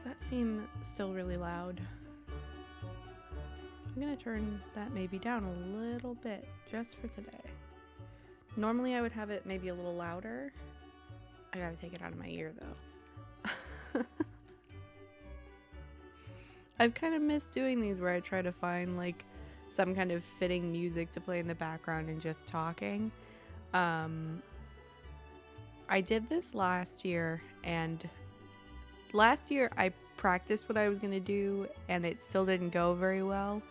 Does that seem still really loud? I'm gonna turn that maybe down a little bit just for today. Normally I would have it maybe a little louder. I gotta take it out of my ear though. I've kind of missed doing these where I try to find like some kind of fitting music to play in the background and just talking. I did this last year, and last year I practiced what I was gonna do and it still didn't go very well.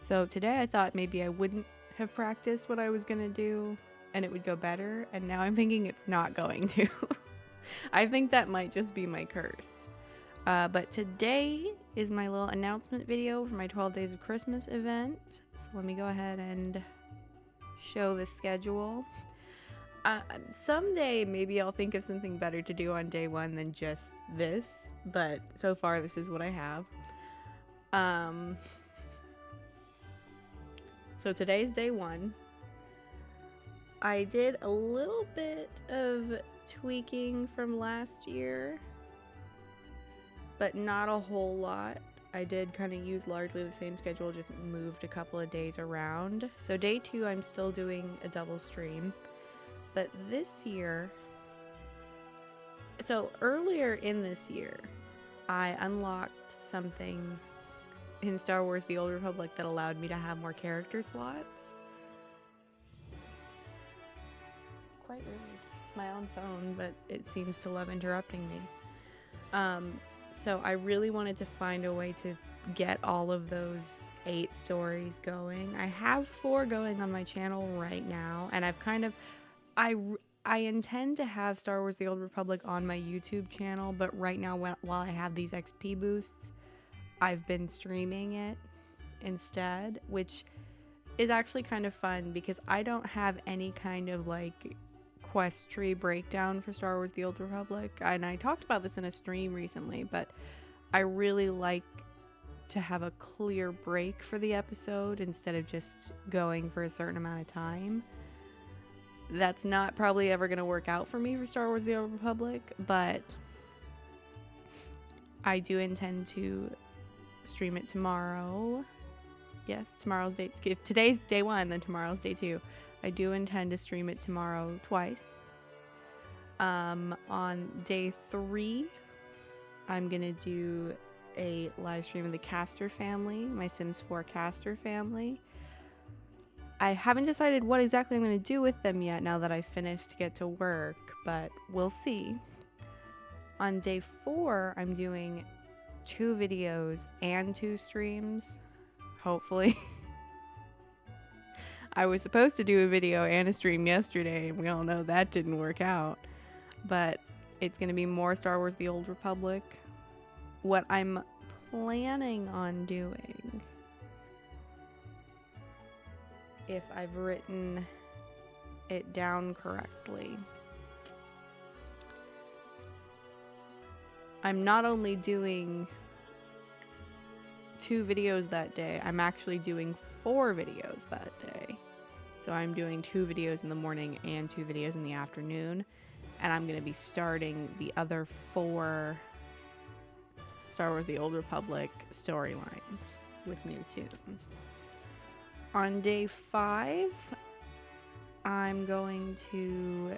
So today I thought maybe I wouldn't have practiced what I was gonna do and it would go better, and now I'm thinking it's not going to. I think that might just be my curse. But today is my little announcement video for my 12 Days of Christmas event. So let me go ahead and show the schedule. Someday maybe I'll think of something better to do on day one than just this, but so far this is what I have. So today's day one. I did a little bit of tweaking from last year, but not a whole lot. I did kind of use largely the same schedule, just moved a couple of days around. So day two, I'm still doing a double stream. But this year, so earlier in this year, I unlocked something in Star Wars The Old Republic that allowed me to have more character slots. Quite rude. It's my own phone, but it seems to love interrupting me. So I really wanted to find a way to get all of those 8 stories going. I have 4 going on my channel right now, and I've kind of... I intend to have Star Wars The Old Republic on my YouTube channel, but right now while I have these XP boosts, I've been streaming it instead, which is actually kind of fun because I don't have any kind of like quest tree breakdown for Star Wars The Old Republic, and I talked about this in a stream recently, but I really like to have a clear break for the episode instead of just going for a certain amount of time. That's not probably ever going to work out for me for Star Wars The Old Republic, but I do intend to stream it tomorrow. Yes, tomorrow's day. If today's day 1, then tomorrow's day 2. I do intend to stream it tomorrow twice. On day 3, I'm going to do a live stream of the Caster family, my Sims 4 Caster family. I haven't decided what exactly I'm going to do with them yet now that I've finished to get to work, but we'll see. On day 4, I'm doing 2 videos and 2 streams, hopefully. I was supposed to do a video and a stream yesterday, and we all know that didn't work out. But it's going to be more Star Wars The Old Republic. What I'm planning on doing, if I've written it down correctly, I'm not only doing 2 videos that day, I'm actually doing 4 videos that day. So I'm doing 2 videos in the morning and 2 videos in the afternoon, and I'm going to be starting the other 4 Star Wars The Old Republic storylines with new tunes. On day 5, I'm going to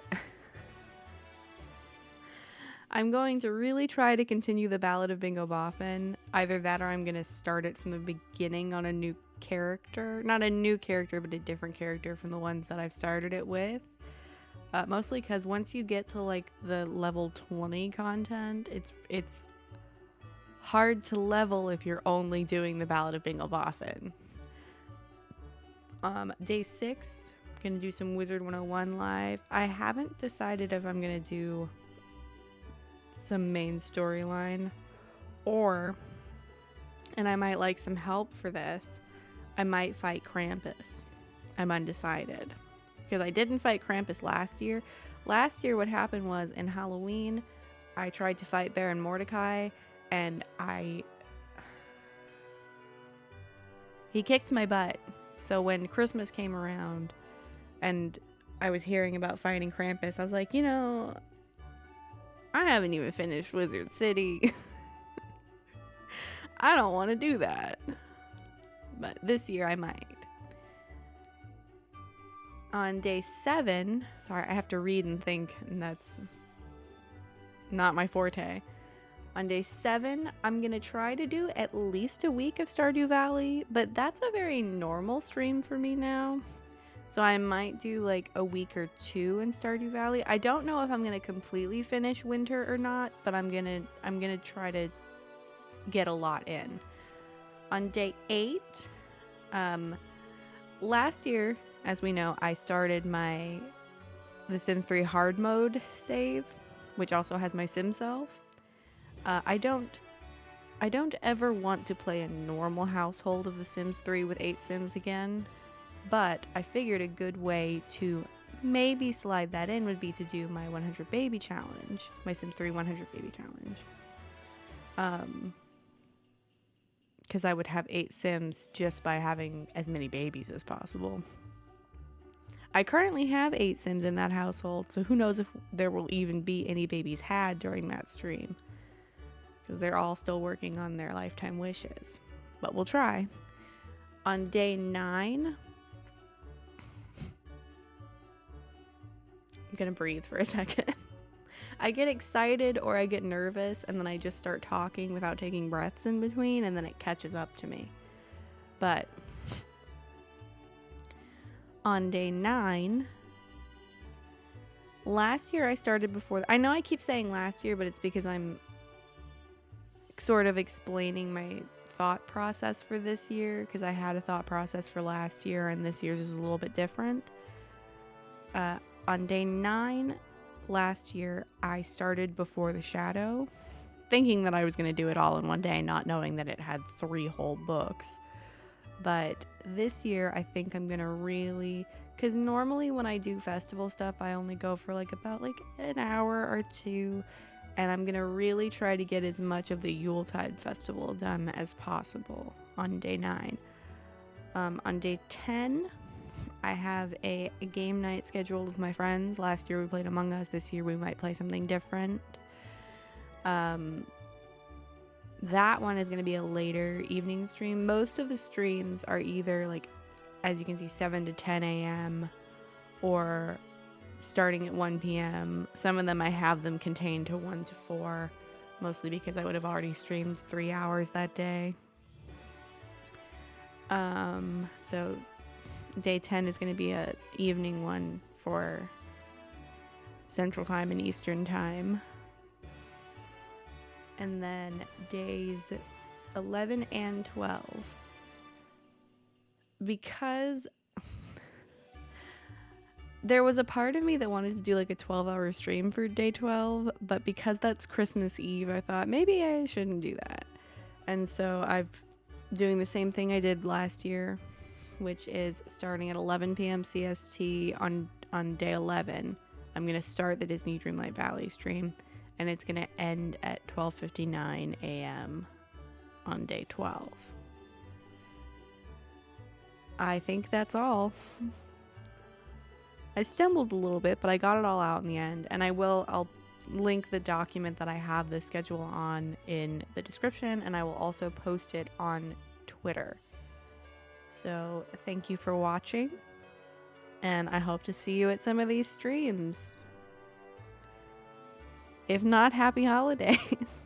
really try to continue the Ballad of Bingo Boffin. Either that or I'm going to start it from the beginning on a new character. Not a new character, but a different character from the ones that I've started it with. Mostly because once you get to like the level 20 content, it's hard to level if you're only doing the Ballad of Bingo Boffin. Day 6, I'm going to do some Wizard 101 live. I haven't decided if I'm going to do some main storyline or, and I might like some help for this, I might fight Krampus. I'm undecided because I didn't fight Krampus last year. Last year what happened was in Halloween I tried to fight Baron Mordecai and he kicked my butt. So when Christmas came around and I was hearing about fighting Krampus, I was like, I haven't even finished Wizard City. I don't want to do that. But this year I might. On day 7, sorry, I have to read and think, and that's not my forte. On day 7, I'm going to try to do at least a week of Stardew Valley, but that's a very normal stream for me now. So I might do like a week or 2 in Stardew Valley. I don't know if I'm going to completely finish winter or not, but I'm going to try to get a lot in. On day 8, last year, as we know, I started The Sims 3 hard mode save, which also has my sim self. I don't ever want to play a normal household of The Sims 3 with 8 Sims again, but I figured a good way to maybe slide that in would be to do my 100 baby challenge, my Sims 3 100 baby challenge. Because I would have 8 Sims just by having as many babies as possible. I currently have 8 Sims in that household, so who knows if there will even be any babies had during that stream. Because they're all still working on their lifetime wishes. But we'll try. On day 9, I'm gonna breathe for a second. I get excited or I get nervous and then I just start talking without taking breaths in between, and then it catches up to me. But on day 9, last year I started before. I know I keep saying last year, but it's because I'm sort of explaining my thought process for this year, because I had a thought process for last year and this year's is a little bit different. On day 9 last year, I started Before the Shadow, thinking that I was going to do it all in one day, not knowing that it had 3 whole books. But this year, I think I'm going to really, because normally when I do festival stuff, I only go for about an hour or 2, and I'm going to really try to get as much of the Yuletide Festival done as possible on day 9. On day 10, I have a game night scheduled with my friends. Last year we played Among Us. This year we might play something different. That one is going to be a later evening stream. Most of the streams are either, as you can see, 7 to 10 a.m. or starting at 1 p.m. Some of them I have them contained to 1 to 4, mostly because I would have already streamed 3 hours that day. So day 10 is going to be a evening one for Central Time and Eastern Time. And then days 11 and 12. Because there was a part of me that wanted to do a 12-hour stream for day 12, but because that's Christmas Eve, I thought maybe I shouldn't do that. And so I'm doing the same thing I did last year, which is starting at 11 p.m. CST on day 11. I'm going to start the Disney Dreamlight Valley stream, and it's going to end at 12:59 a.m. on day 12. I think that's all. I stumbled a little bit, but I got it all out in the end, and I'll link the document that I have the schedule on in the description, and I will also post it on Twitter. So thank you for watching, and I hope to see you at some of these streams. If not, happy holidays.